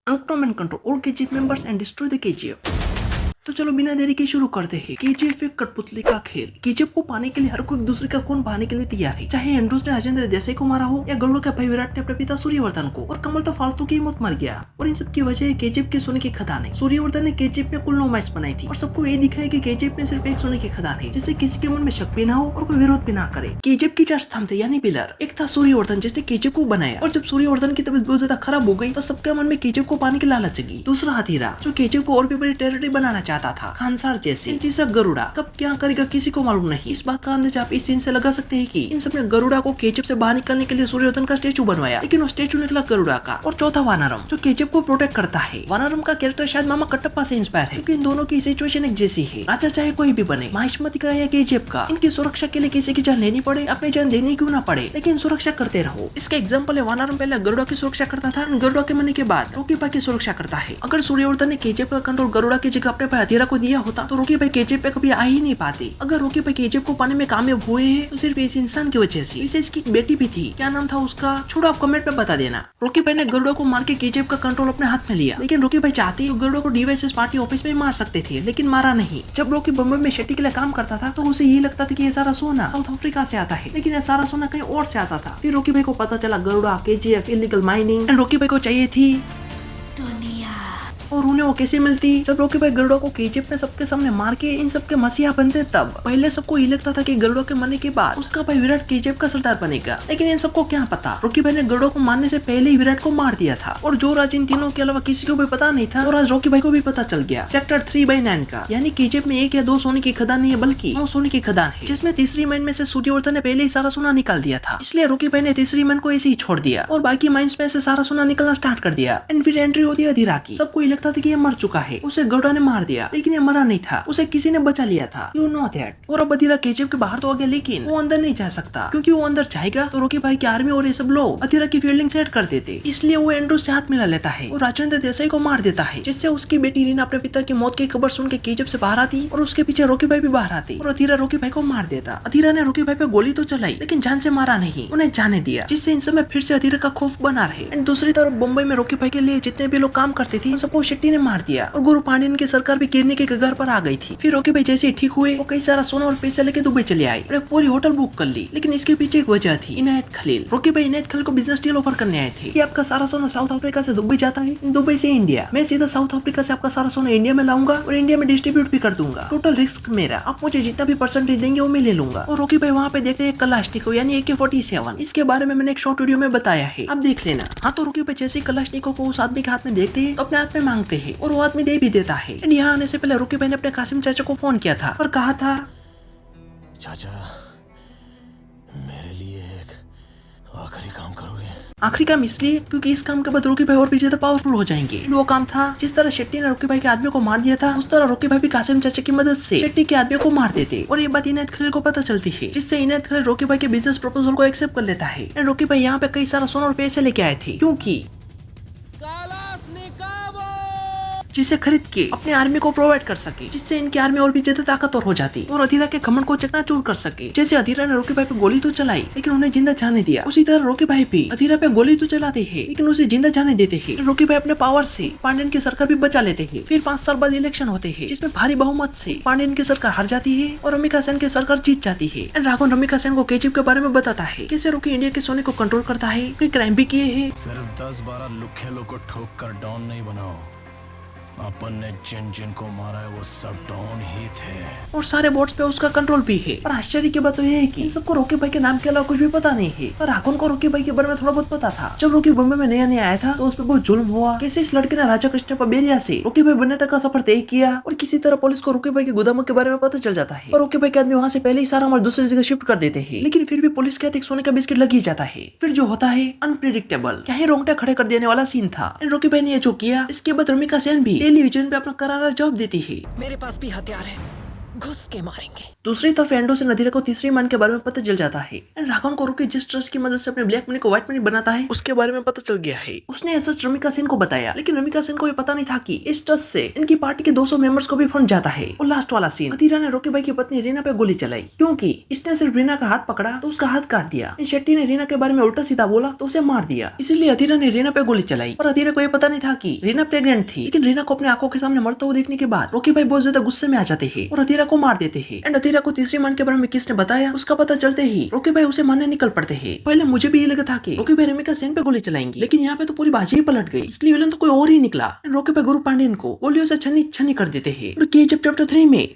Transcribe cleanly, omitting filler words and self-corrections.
Unctom and control all KGF members and destroy the KGF. तो चलो बिना देरी के शुरू करते हैं। केजीएफ एक कठपुतली का खेल। केजीएफ को पाने के लिए हर कोई दूसरे का खून बहाने के लिए तैयार है, चाहे एंड्रोस ने अजेंद्र देसाई को मारा हो या गरुड़ के भाई विराट ने अपने पिता सूर्यवर्धन को, और कमल तो फालतू की मौत मर गया। और इन सब की वजह है केजीएफ की सोने की खदान है। सूर्यवर्धन ने केजीएफ में कुल 9 मैच बनाई थी और सबको ये दिखाया कि केजीएफ में सिर्फ एक सोने की खदान है, जिससे किसी के मन में शक भी ना हो और कोई विरोध भी ना करे। केजीएफ की 4 स्तंभ थे यानी पिलर। एक था सूर्यवर्धन जिसने केजीएफ को बनाया, और जब सूर्यवर्धन की तबीयत बहुत ज्यादा खराब हो गई तो सबके मन में केजीएफ को पाने की लालच जगी। दूसरा हथीरा जो केजीएफ को और भी बड़ी टेरिटरी बनाना चाहता था, खानसार जैसे। तीसरा गरुड़ा, कब क्या करेगा किसी को मालूम नहीं। इस बात का अंदाजा आप इस सीन से लगा सकते हैं कि इन सब ने गरुड़ा को केजीएफ से बाहर निकलने के लिए सूर्यवर्धन का स्टेचू बनवाया, लेकिन वो स्टेचू निकला गरुड़ा का। और चौथा वानरम जो केजीएफ को प्रोटेक्ट करता है। वानरम का कैरेक्टर शायद मामा कटप्पा से इंस्पायर है, क्योंकि इन दोनों की सिचुएशन एक जैसी है। राजा चाहे कोई भी बने, माहिष्मति का या केजीएफ का, इनकी सुरक्षा के लिए किसी की जान लेनी पड़े, अपनी जान देनी क्यों ना पड़े, लेकिन सुरक्षा करते रहो। इसका एग्जाम्पल है वानरम पहले गरुड़ा की सुरक्षा करता था, गरुड़ा के मरने के बाद रोकी भाई की सुरक्षा करता है। अगर सूर्यवर्धन ने केजीएफ का कंट्रोल गरुड़ा की जगह अपने भाई हथीरा को दिया होता तो रोकी भाई केजीएफ पे कभी आ ही नहीं पाते। अगर रोकी भाई केजीएफ को पाने में कामयाब हुए हैं तो सिर्फ इस इंसान की वजह से। इसे इसकी बेटी भी थी, क्या नाम था उसका, छोड़ो आप कमेंट में बता देना। रोकी भाई ने गरुड़ा को मार के केजीएफ का कंट्रोल अपने हाथ में लिया, लेकिन रोकी भाई चाहते तो गरुड़ा को डीवाईएसएस पार्टी ऑफिस में मार सकते थे, लेकिन मारा नहीं। जब रोकी बम्बई में शेट्टी के लिए काम करता था तो उसे ये लगता था कि ये सारा सोना साउथ अफ्रीका से आता है, लेकिन ये सारा सोना कहीं और से आता था। फिर रोकी भाई को पता चला Garuda, KGF, illegal mining, and रोकी भाई को चाहिए थी दुनिया। और उन्हें वो कैसे मिलती? जब रोकी भाई गरुड़ा को केजीएफ में सबके सामने मार के इन सबके मसीहा बनते तब। पहले सबको ये लगता था कि गरुड़ा के मरने के बाद उसका भाई विराट केजीएफ का सरदार बनेगा, लेकिन इन सबको क्या पता, रोकी भाई ने गरुड़ा को मारने से पहले ही विराट को मार दिया था। और जो राज इन तीनों के अलावा किसी को भी पता नहीं था, और आज रोकी भाई को भी पता चल गया। सेक्टर 3/9 का, यानी केजीएफ में 1 या 2 सोने की खदान नहीं है बल्कि 9 सोने की खदान है, जिसमें तीसरी माइन में से सूर्यवर्धन ने पहले ही सारा सोना निकाल दिया था। इसलिए रोकी भाई ने तीसरी माइन को ऐसे ही छोड़ दिया और बाकी माइंस में से सारा सोना निकलना स्टार्ट कर दिया। एंड फिर एंट्री होती है अधीरा की। सबको ये लगता था कि ये मर चुका है, उसे गरुड़ा ने मार दिया, लेकिन ये मरा नहीं था, उसे किसी ने बचा लिया था। You know that. और अब अधीरा केजीएफ के बाहर तो आ गया, लेकिन वो अंदर नहीं जा सकता, क्योंकि वो अंदर जाएगा तो रोकी भाई की आर्मी और ये सब लोग अधीरा की फील्डिंग सेट कर देते। इसलिए वो एंड्रोस से हाथ मिला लेता है और राजेंद्र देसाई को मार देता है, जिससे उसकी बेटी रीना अपने पिता की मौत की खबर सुन के केजीएफ से बाहर आती और उसके पीछे रोकी भाई भी बाहर आती और अधीरा रोकी भाई को मार देता। अधीरा ने रोकी भाई पे गोली तो चलाई, लेकिन जान से मारा नहीं, उन्हें जाने दिया, जिससे इन समय फिर से अधीरा का खौफ बना रहे। एंड दूसरी तरफ मुंबई में रोकी भाई के लिए जितने भी लोग काम करते थे उन सबको शेट्टी ने मार दिया और गुरु पांड्यन की सरकार भी गिरने के कगार पर आ गई थी। फिर रोकी भाई जैसे ठीक हुए वो कई सारा सोना और पैसे लेके दुबई चले आए और एक पूरी होटल बुक कर ली, लेकिन इसके पीछे एक वजह थी, इनायत खलील। रोकी भाई इनायत खलील को बिजनेस डील ऑफर करने आए थे कि आपका सारा सोना साउथ अफ्रीका से दुबई जाता है, दुबई से इंडिया, मैं सीधा साउथ अफ्रीका से आपका सारा सोना इंडिया में लाऊंगा और इंडिया में डिस्ट्रीब्यूट भी कर दूंगा, टोटल रिस्क मेरा, आप मुझे जितना भी परसेंटेज देंगे वो मैं ले लूंगा। और रोकी भाई वहाँ पे देखते हैं कलाश्निकोव यानी AK-47, इसके बारे में मैंने एक शॉर्ट वीडियो में बताया है, आप देख लेना। हाँ, तो रोकी भाई जैसे कलाश्निकोव को उस आदमी के हाथ में देखते हैं तो अपने हाथ में मांगते हैं और वो आदमी दे भी देता है। यहाँ आने से पहले रोकी भाई ने अपने कासिम चाचा को फोन किया था और कहा था, चाचा मेरे लिए एक आखिरी काम करोगे? आखिरी काम इसलिए क्योंकि इस काम के बाद रोकी भाई और भी ज्यादा पावरफुल हो जाएंगे। वो काम था, जिस तरह शेट्टी ने रोकी भाई के आदमी को मार दिया था उस तरह रोकी भाई भी कासिम चाचा की मदद से शेट्टी के आदमी को मार देते। और ये बात इनायत खलील को पता चलती है, जिससे इनायत खलील रोकी भाई के बिजनेस प्रपोजल को एक्सेप्ट कर लेता है। एंड रोकी भाई यहाँ पे कई सारा सोना और पैसे लेके आए थे, क्योंकि जिसे खरीद के अपने आर्मी को प्रोवाइड कर सके, जिससे इनकी आर्मी और भी ज्यादा ताकतवर हो जाती और अधीरा के घमंड को चकनाचूर कर सके। जैसे अधीरा ने रोकी भाई पे गोली तो चलाई लेकिन उन्हें जिंदा जाने दिया, उसी तरह रोकी भाई भी अधीरा पे गोली तो चलाते हैं लेकिन उसे जिंदा जाने देते हैं। रोकी भाई अपने पावर से पांड्यन की सरकार भी बचा लेते हैं। फिर 5 साल बाद इलेक्शन होते हैं, जिसमें भारी बहुमत से पांड्यन की सरकार हार जाती है और रमिका सेन की सरकार जीत जाती है। एंड राघवन रमिका सेन को केजीएफ के बारे में बताता है, कैसे रोकी इंडिया के सोने को कंट्रोल करता है, कई क्राइम भी किए हैं। सिर्फ 10-12 लुखे लोग को ठोक कर डॉन नहीं बनाओ, अपन ने जिन जिन को मारा है वो सब डॉन ही थे और सारे बोट्स पे उसका कंट्रोल भी है। और आश्चर्य की बात तो ये है कि इन सबको रोकी भाई के नाम के अलावा कुछ भी पता नहीं है। और राघवन को रोकी भाई के बारे में थोड़ा बहुत पता था। जब रोकी बॉम्बे में नया नया आया था तो उस पर बहुत जुल्म हुआ, कैसे इस लड़के ने राजा कृष्णप्पा बेरिया से रोकी भाई बनने तक का सफर तय किया। और किसी तरह पुलिस को रोकी भाई के गोदामों के बारे में पता चल जाता है और रोकी भाई के आदमी वहाँ से पहले ही सारा माल दूसरी जगह शिफ्ट कर देते हैं, लेकिन फिर भी पुलिस के हाथ एक सोने का बिस्किट लग ही जाता है। फिर जो होता है अनप्रेडिक्टेबल, क्या ही रोंगटे खड़े कर देने वाला सीन था। रोकी भाई ने ये जो किया, इसके बाद रमिका सेन भी टेलीविजन पे अपना करारा जवाब देती है, मेरे पास भी हथियार है, घुस के मारेंगे। दूसरी तरफ एंडोस एंड अधीरा को तीसरी मान के बारे में पता चल जाता है एंड राघवन को रोकी जिस ट्रस्ट की मदद से अपने ब्लैक मनी को व्हाइट मनी बनाता है उसके बारे में पता चल गया है। उसने ऐसा रमिका सेन को बताया, लेकिन रमिका सेन को ये पता नहीं था कि इस ट्रस्ट से इनकी पार्टी के 200 मेंबर्स को भी फंड जाता है। और लास्ट वाला सीन, अधीरा ने रॉकी भाई की पत्नी रीना पे गोली चलाई क्योंकि इसने सिर्फ रीना का हाथ पकड़ा तो उसका हाथ काट दिया। शेट्टी ने रीना के बारे में उल्टा सीधा बोला तो उसे मार दिया। इसीलिए अधीरा ने रीना पे गोली चलाई। और अधीरा को ये पता नहीं था कि रीना प्रेग्नेंट थी, लेकिन रीना को अपने आंखों के सामने मरते हुए देखने के बाद रॉकी भाई बहुत ज्यादा गुस्से में आ जाते हैं और अधीरा को मार देते हैं। एंड अधीरा को तीसरी मान के बारे में किसने बताया उसका पता चलते ही रॉकी भाई उसे मारने निकल पड़ते हैं। पहले मुझे भी ये लगा था कि रॉकी भाई रमिका सेन पे गोली चलाएंगे, लेकिन यहाँ पे तो पूरी बाजी ही पलट गई, इसलिए विलन तो कोई और ही निकला। रॉकी भाई गुरु पांड्यन को गोलियों से छन्नी छन्नी कर देते हैं। और केजीएफ चैप्टर 3 में